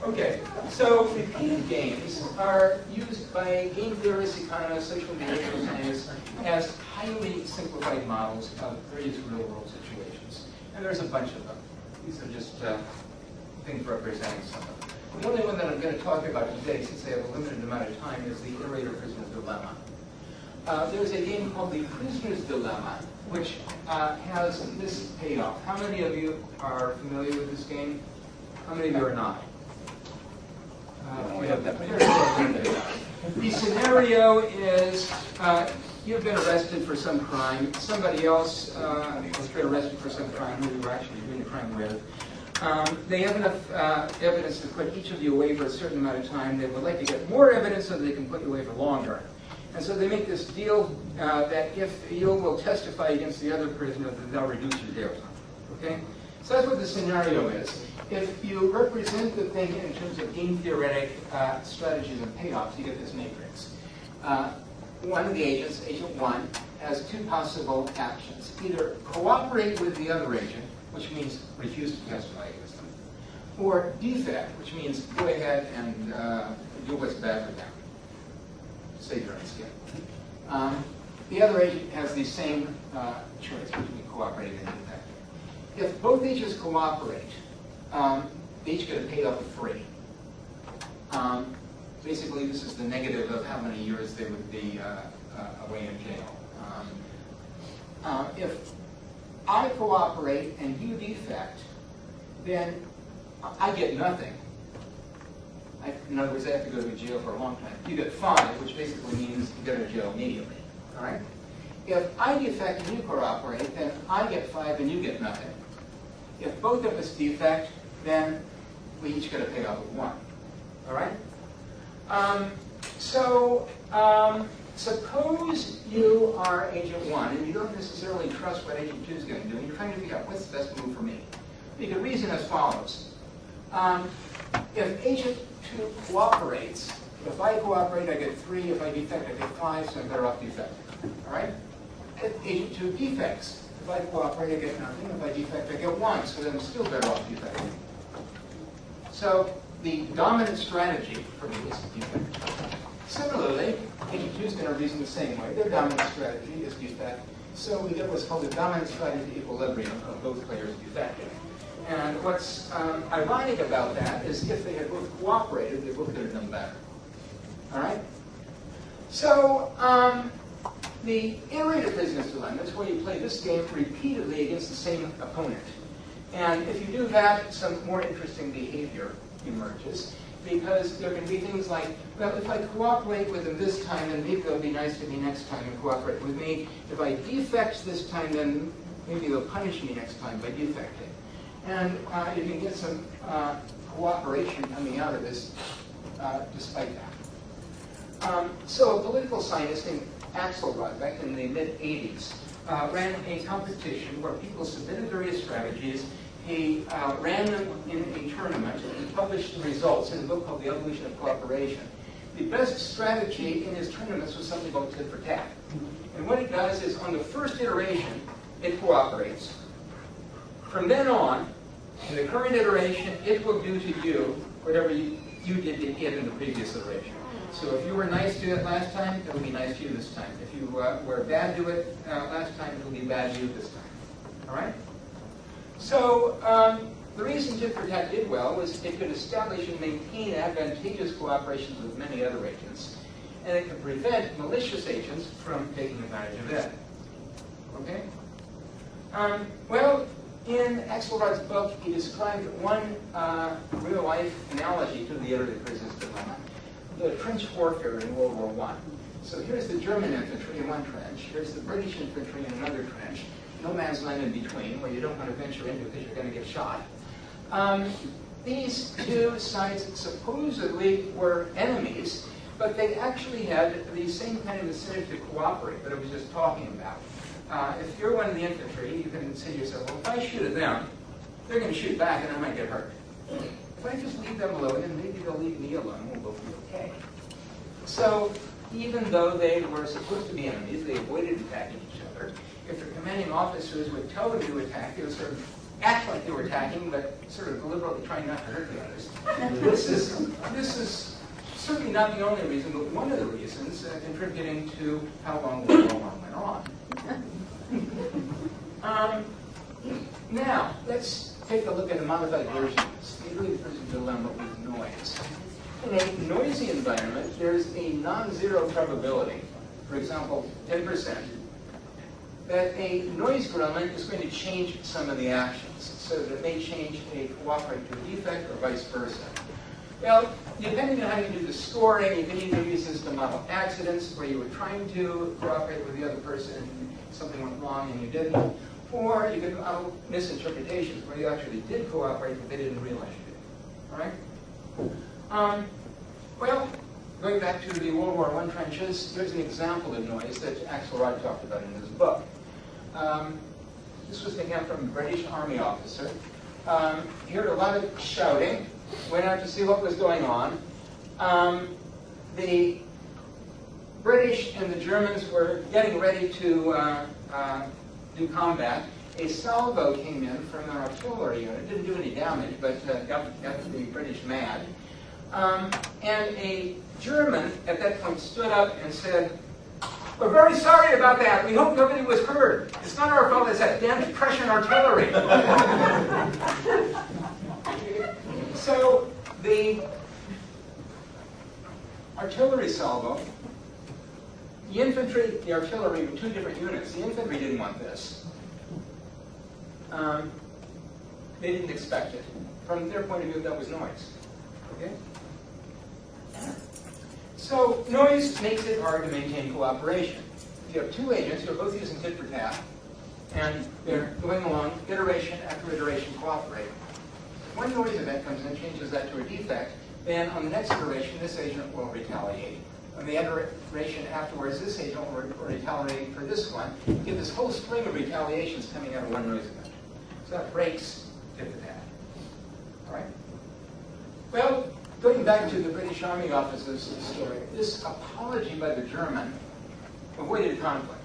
Okay, so repeater games are used by game theorists, economists, social behavioral scientists as highly simplified models of various real-world situations. And there's a bunch of them. These are just things representing some of them. The only one that I'm going to talk about today, since I have a limited amount of time, is the Iterator Prisoner's Dilemma. There's a game called the Prisoner's Dilemma, which has this payoff. How many of you are familiar with this game? How many of you are not?
We have that many.
The scenario is you've been arrested for some crime. Somebody else has been arrested for some crime who you were actually doing the crime with. They have enough evidence to put each of you away for a certain amount of time. They would like to get more evidence so that they can put you away for longer. And so they make this deal that if you will testify against the other prisoner, then they'll reduce your jail time. Okay? So that's what the scenario is. If you represent the thing in terms of game-theoretic strategies and payoffs, you get this matrix. One of the agents, agent 1, has two possible actions. Either cooperate with the other agent, which means refuse to testify against them, or defect, which means go ahead and do what's bad for them. Save your own skin. The other agent has the same choice between cooperating and defecting. If both agents cooperate, they each get a payoff of 3. Basically, this is the negative of how many years they would be away in jail. If I cooperate and you defect, then I get nothing. In other words, I have to go to jail for a long time. You get 5, which basically means you go to jail immediately. All right? If I defect and you cooperate, then I get 5 and you get nothing. If both of us defect, then we each get a payoff of 1. All right? Suppose you are agent 1 and you don't necessarily trust what agent 2 is going to do, and you're trying to figure out what's the best move for me. You can reason as follows. If agent 2 cooperates, if I cooperate, I get 3. If I defect, I get 5, so I'm better off defecting. All right? If agent 2 defects, if I cooperate, I get nothing. If I defect, I get 1, so then I'm still better off defecting. So the dominant strategy for me is defect. Similarly, agent 2 is going to reason the same way. Their dominant strategy is defect. So we get what's called the dominant strategy equilibrium of both players defecting. And what's ironic about that is if they had both cooperated, they both could have done better. All right? So the iterator business dilemma is where you play this game repeatedly against the same opponent. And if you do that, some more interesting behavior emerges, because there can be things like, well, if I cooperate with them this time, then maybe they'll be nice to me next time and cooperate with me. If I defect this time, then maybe they'll punish me next time by defecting. And you can get some cooperation coming out of this despite that. So a political scientist named Axelrod, back in the mid-'80s, ran a competition where people submitted various strategies. He ran them in a tournament, and he published the results in a book called The Evolution of Cooperation. The best strategy in his tournaments was something called tit for tat. And what it does is, on the first iteration, it cooperates. From then on, in the current iteration, it will do to you whatever you did to it in the previous iteration. So if you were nice to it last time, it will be nice to you this time. If you were bad to it last time, it will be bad to you this time. All right? So the reason tit for tat did well was it could establish and maintain advantageous cooperations with many other agents, and it could prevent malicious agents from taking advantage of it. Okay? Well, in Axelrod's book, he described one real-life analogy to the iterative business dilemma: the trench warfare in World War I. So here's the German infantry in one trench, here's the British infantry in another trench, no man's land in between, where you don't want to venture into because you're going to get shot. These two sides supposedly were enemies, but they actually had the same kind of incentive to cooperate that I was just talking about. If you're one of the infantry, you can say to yourself, well, if I shoot at them, they're going to shoot back and I might get hurt. If I just leave them alone, then maybe they'll leave me alone, we'll both be okay. So even though they were supposed to be enemies, they avoided attacking each other. If their commanding officers would tell them to attack, they would sort of act like they were attacking, but sort of deliberately trying not to hurt the others. This is certainly not the only reason, but one of the reasons contributing to how long World War I went on. Now, let's take a look at a modified version of this, the iterative business dilemma with noise. In a noisy environment, there's a non-zero probability, for example, 10%, that a noise gremlin is going to change some of the actions, so that it may change a cooperate to a defect or vice versa. Well, depending on how you do the scoring, you can either use this to model accidents, where you were trying to cooperate with the other person, something went wrong and you didn't, or you can model misinterpretations, where you actually did cooperate, but they didn't realize you did. All right? Well, going back to the World War I trenches, here's an example of noise that Axelrod talked about in his book. This was taken from a British Army officer. He heard a lot of shouting, went out to see what was going on. The British and the Germans were getting ready to do combat. A salvo came in from their artillery unit. Didn't do any damage, but got the British mad. And a German at that point stood up and said, "We're very sorry about that. We hope nobody was hurt. It's not our fault. It's that damn Prussian artillery." So the artillery salvo, the infantry, the artillery were two different units. The infantry didn't want this. They didn't expect it. From their point of view, that was noise. Okay? So noise makes it hard to maintain cooperation. If you have two agents who are both using tit for tat, and they're going along iteration after iteration cooperating, if one noise event comes in and changes that to a defect, then on the next iteration, this agent will retaliate. On the iteration afterwards, this agent will retaliate for this one. You get this whole string of retaliations coming out of one noise event. So that breaks tit for tat. All right? Well, going back to the British Army officer's story, this apology by the German avoided conflict.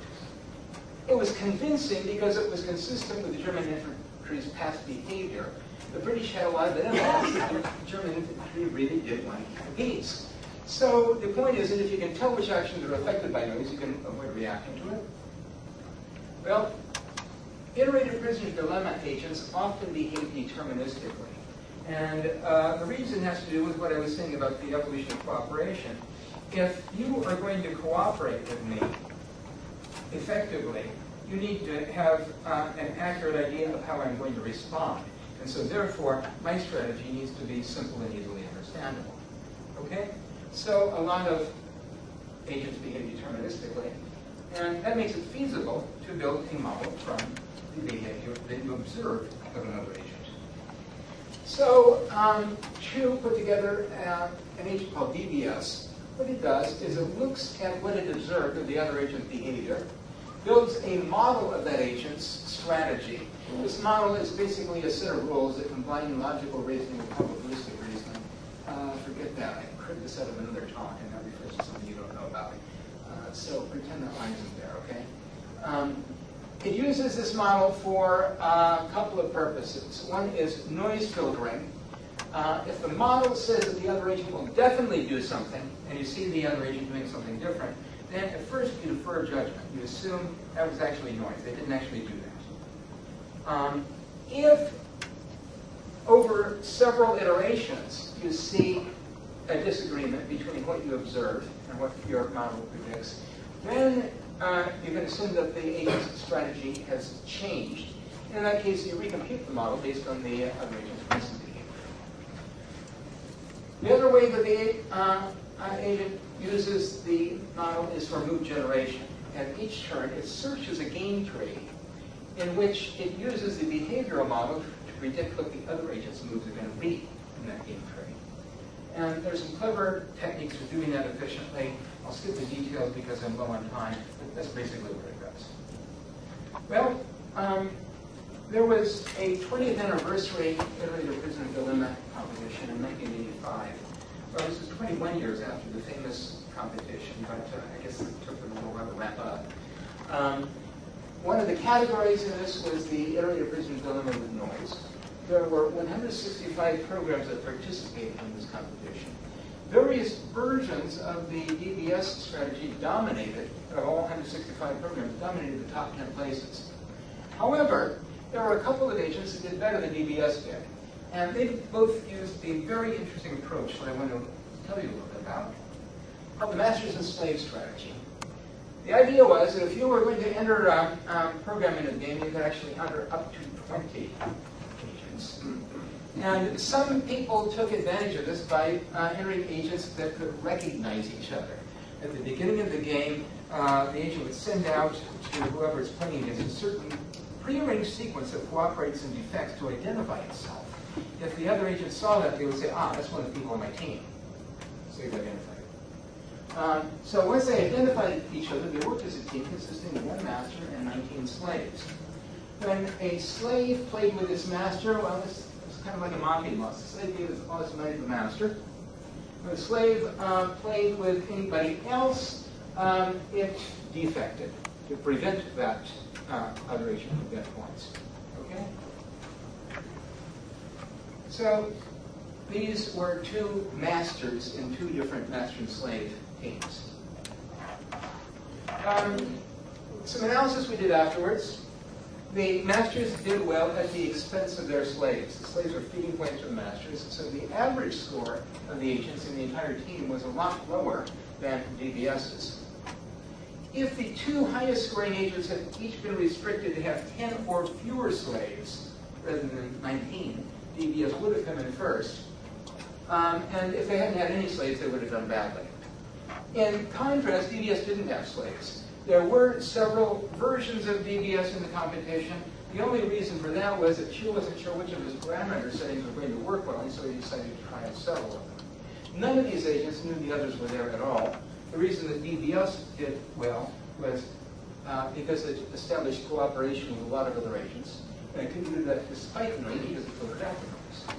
It was convincing because it was consistent with the German infantry's past behavior. The British had a lot of enemies, and the German infantry really did want to keep peace. So the point is that if you can tell which actions are affected by noise, you can avoid reacting to it. Well, iterative prisoner's dilemma agents often behave deterministically. And the reason has to do with what I was saying about the evolution of cooperation. If you are going to cooperate with me effectively, you need to have an accurate idea of how I'm going to respond. And so therefore, my strategy needs to be simple and easily understandable. Okay? So a lot of agents behave deterministically. And that makes it feasible to build a model from the behavior that you observe of another agent. So Chu put together an agent called DBS. What it does is it looks at what it observed of the other agent's behavior, builds a model of that agent's strategy. This model is basically a set of rules that combine logical reasoning with probabilistic reasoning. Forget that. I cribbed this out of another talk, and that refers to something you don't know about. So pretend that line isn't there, okay? It uses this model for a couple of purposes. One is noise filtering. If the model says that the other agent will definitely do something, and you see the other agent doing something different, then at first you defer judgment. You assume that was actually noise. They didn't actually do that. If over several iterations you see a disagreement between what you observe and what your model predicts, then you can assume that the agent's strategy has changed. In that case, you recompute the model based on the other agent's recent behavior. The other way that the agent uses the model is for move generation. At each turn, it searches a game tree in which it uses the behavioral model to predict what the other agent's moves are going to be in that game tree. And there's some clever techniques for doing that efficiently. I'll skip the details because I'm low on time, but that's basically what it does. Well, there was a 20th anniversary Iterator Prisoner Dilemma competition in 1985. Well, this is 21 years after the famous competition, but I guess it took them a little while to wrap up. One of the categories in this was the Iterator Prisoner Dilemma with noise. There were 165 programs that participated in this competition. Various versions of the DBS strategy dominated, of all 165 programs, dominated the top 10 places. However, there were a couple of agents that did better than DBS did. And they both used a very interesting approach that I want to tell you a little bit about, called the masters and slaves strategy. The idea was that if you were going to enter a program in a game, you could actually enter up to 20 agents. And some people took advantage of this by entering agents that could recognize each other. At the beginning of the game, the agent would send out to whoever is playing against a certain prearranged sequence of cooperates and defects to identify itself. If the other agent saw that, they would say, ah, that's one of the people on my team. So you've identified it. So once they identified each other, they worked as a team consisting of one master and 19 slaves. When a slave played with his master, well, this was kind of like a mafia boss. The slave gave all his money to the master. When a slave played with anybody else, it defected to prevent that alteration of debt points. Okay? So these were two masters in two different master and slave teams. Some analysis we did afterwards. The masters did well at the expense of their slaves. The slaves were feeding points to the masters, so the average score of the agents in the entire team was a lot lower than DBS's. If the two highest scoring agents had each been restricted to have 10 or fewer slaves rather than 19, DBS would have come in first. And if they hadn't had any slaves, they would have done badly. In contrast, DBS didn't have slaves. There were several versions of DBS in the competition. The only reason for that was that Chu wasn't sure which of his parameter settings were going to work well, and so he decided to try and settle with them. None of these agents knew the others were there at all. The reason that DBS did well was because it established cooperation with a lot of other agents, and it couldn't do that despite the noise because it photographed the noise.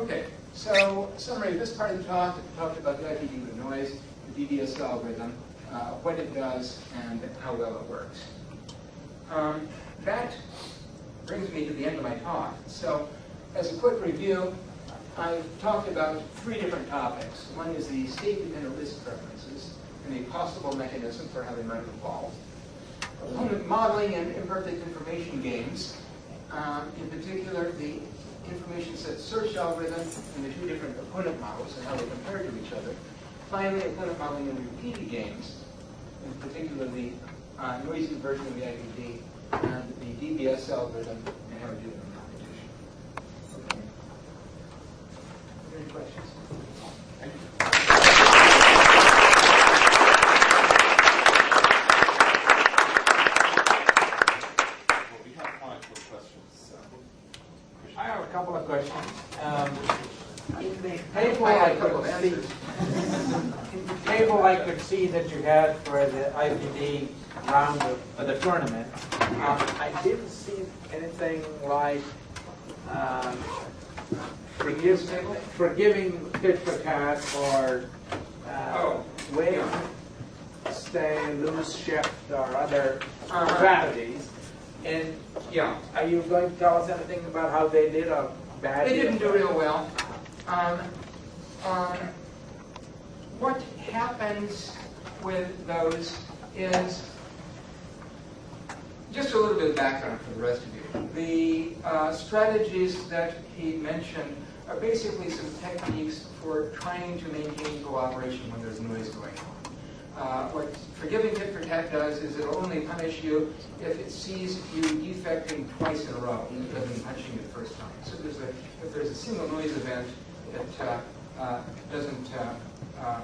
Okay, so summary of this part of the talk, it talked about the IPD with noise, the DBS algorithm, what it does, and how well it works. That brings me to the end of my talk. So, as a quick review, I've talked about three different topics. One is the state-dependent risk preferences and a possible mechanism for how they might evolve. Opponent modeling and imperfect information games. In particular, the information set search algorithm and the two different opponent models and how they compare to each other. Finally, opponent modeling and repeated games, in particular the noisy version of the IPD and the DBS algorithm and how to do it in competition. Okay. Are there any questions? Thank you.
Well, we have time for questions.
I have a couple of questions. In the
I
table
had
I
a couple of
could see,
answers.
in the table I could see that you had for the IPD round of the tournament, I didn't see anything like forgiving tit for tat or wave, stay, loose shift or other strategies. And
Yeah.
are you going to tell us anything about how they did or bad?
They didn't do real well. What happens with those is just a little bit of background for the rest of you. The strategies that he mentioned are basically some techniques for trying to maintain cooperation when there's noise going on. What forgiving tit for tat does is it'll only punish you if it sees you defecting twice in a row, rather than punishing you the first time. So if there's a single noise event, it doesn't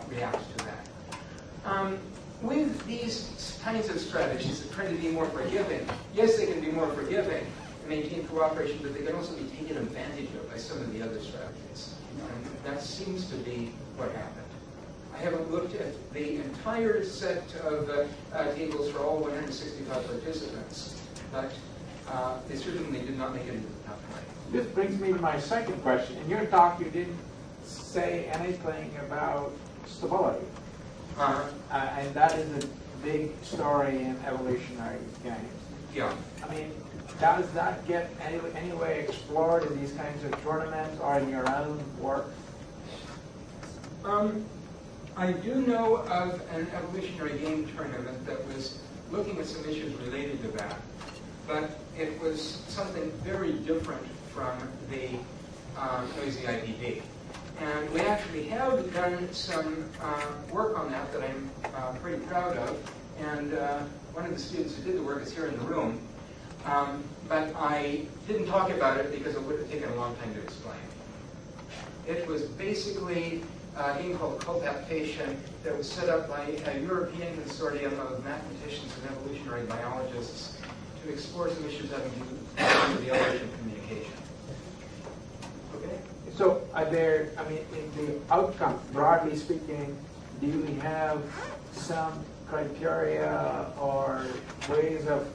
react to that. With these kinds of strategies that try to be more forgiving, yes, they can be more forgiving and maintain cooperation, but they can also be taken advantage of by some of the other strategies. And that seems to be what happened. I haven't looked at the entire set of tables for all 165 participants, but they certainly did not make it into the top 20.
This brings me to my second question. In your talk, you didn't say anything about stability. And that is a big story in evolutionary games.
Yeah.
I mean, does that get any way explored in these kinds of tournaments or in your own work?
I do know of an evolutionary game tournament that was looking at some issues related to that, but it was something very different from the noisy IPD. And we actually have done some work on that I'm pretty proud of, and one of the students who did the work is here in the room, but I didn't talk about it because it would have taken a long time to explain. It was basically a game called co-adaptation that was set up by a European consortium of mathematicians and evolutionary biologists to explore some issues having to do with the evolution of communication. Okay?
So are there, I mean, in the outcome, broadly speaking, do we have some criteria or ways of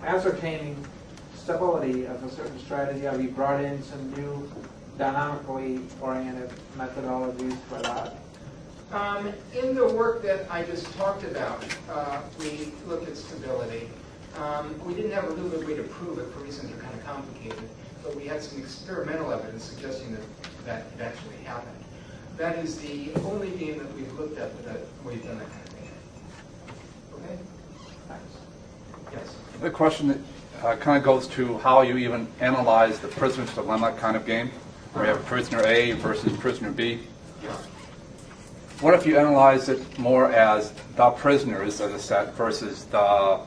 ascertaining stability of a certain strategy? Have we brought in some new dynamically oriented methodologies for that?
In the work that I just talked about, we looked at stability. We didn't have a real good way to prove it for reasons that are kind of complicated, but we had some experimental evidence suggesting that it actually happened. That is the only game that we've looked at that we've done that kind of thing. Okay? Thanks. Yes?
The question that kind of goes to how you even analyze the prisoner's dilemma kind of game, where you have prisoner A versus prisoner B.
Yeah.
What if you analyze it more as the prisoners as a set versus the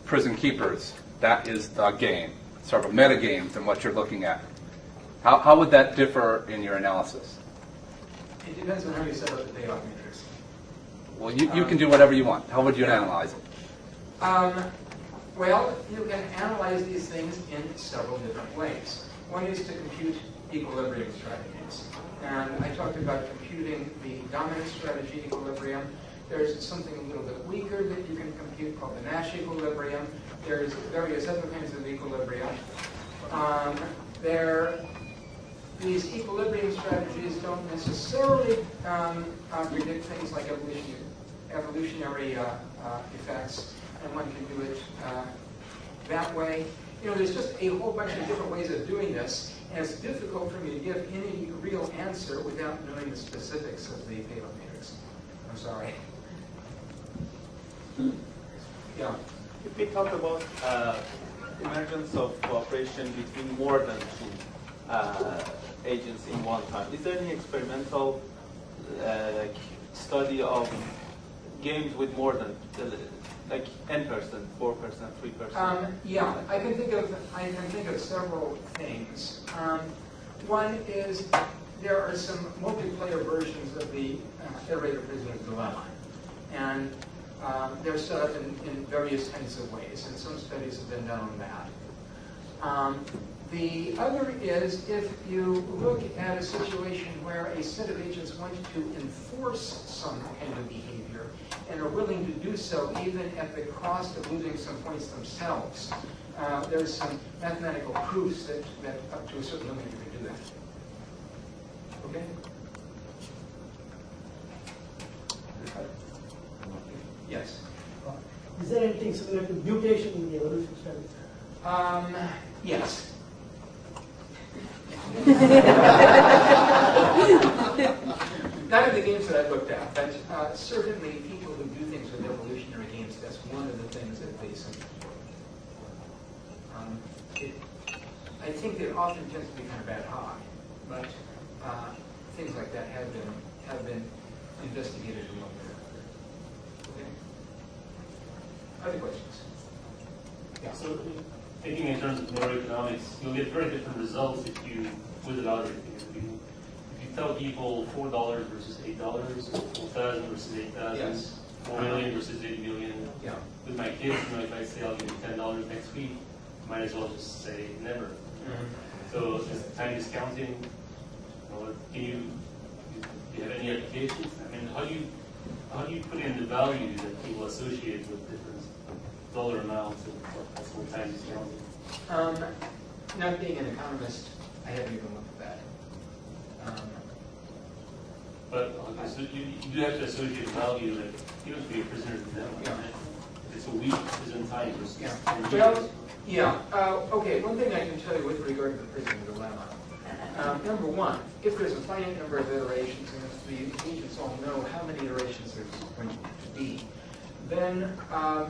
prison keepers? That is the game, sort of a meta game than what you're looking at. How would that differ in your analysis?
It depends on how you set up the payoff matrix.
Well, you can do whatever you want. How would you analyze it?
Well, you can analyze these things in several different ways. One is to compute equilibrium strategies. And I talked about computing the dominant strategy equilibrium. There's something a little bit weaker that you can compute called the Nash equilibrium. There's various other kinds of equilibrium. These equilibrium strategies don't necessarily predict things like evolutionary effects, and one can do it that way. You know, there's just a whole bunch of different ways of doing this, and it's difficult for me to give any real answer without knowing the specifics of the payoff matrix. I'm sorry. Yeah.
If we talk about emergence of cooperation between more than two agents in one time, is there any experimental study of games with more than like n person, 4%, 3%?
Yeah, I can think of several things. One is there are some multiplayer versions of the Iterator prisoner's dilemma, and they're set up in various kinds of ways, and some studies have been done on that. The other is if you look at a situation where a set of agents want to enforce some kind of behavior and are willing to do so even at the cost of losing some points themselves, there's some mathematical proofs that up to a certain limit you can do that. Okay? Yes?
Is there anything similar to mutation in the evolution strategy?
Yes. Not in the games that I've looked at, but certainly people who do things with evolutionary games, that's one of the things that they simply do. I think it often tends to be kind of ad hoc, but things like that have been investigated and looked at. Okay. Other questions? Yeah.
So, thinking in terms of neuroeconomics, you'll get very different results if you, with a lottery, if you tell people $4 versus $8, or 4,000 versus 8,000,
Yes.
4 million versus 8 million.
Yeah.
With my kids, you know, if I say I'll give you $10 next week, might as well just say never. So is time discounting, or do you have any applications? I mean, how do you put in the value that people associate with different dollar amounts and what time discounting?
Not being an economist, I haven't even looked at that.
But so you do have to associate value that you have to be a prisoner to them.
Yeah.
If it's a week, prison time versus 10 years.
Well, yeah. Okay, one thing I can tell you with regard to the prisoner dilemma. Number one, if there's a finite number of iterations, and if the agents all know how many iterations there's going to be, then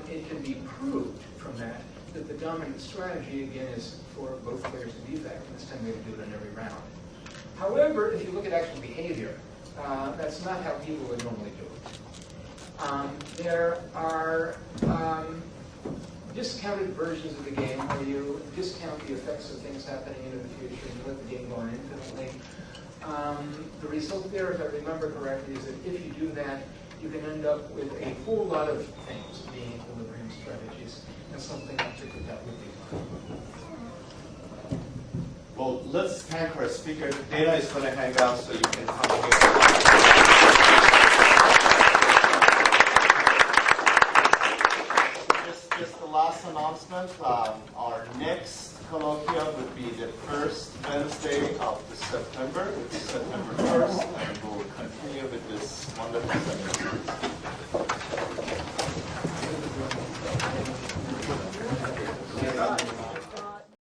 it can be proved from that the dominant strategy, again, is for both players to be there. This time we have to do it in every round. However, if you look at actual behavior, that's not how people would normally do it. There are discounted versions of the game where you discount the effects of things happening into the future and you let the game go on infinitely. The result there, if I remember correctly, is that if you do that, you can end up with a whole lot of things being equilibrium strategies, and something I figured that would be fun.
Well, let's thank our speaker. Dana is going to hang out, so you can come here. Just the last announcement. Our next colloquium would be the first Wednesday of September, which is September 1st, and we'll continue with this wonderful seminar.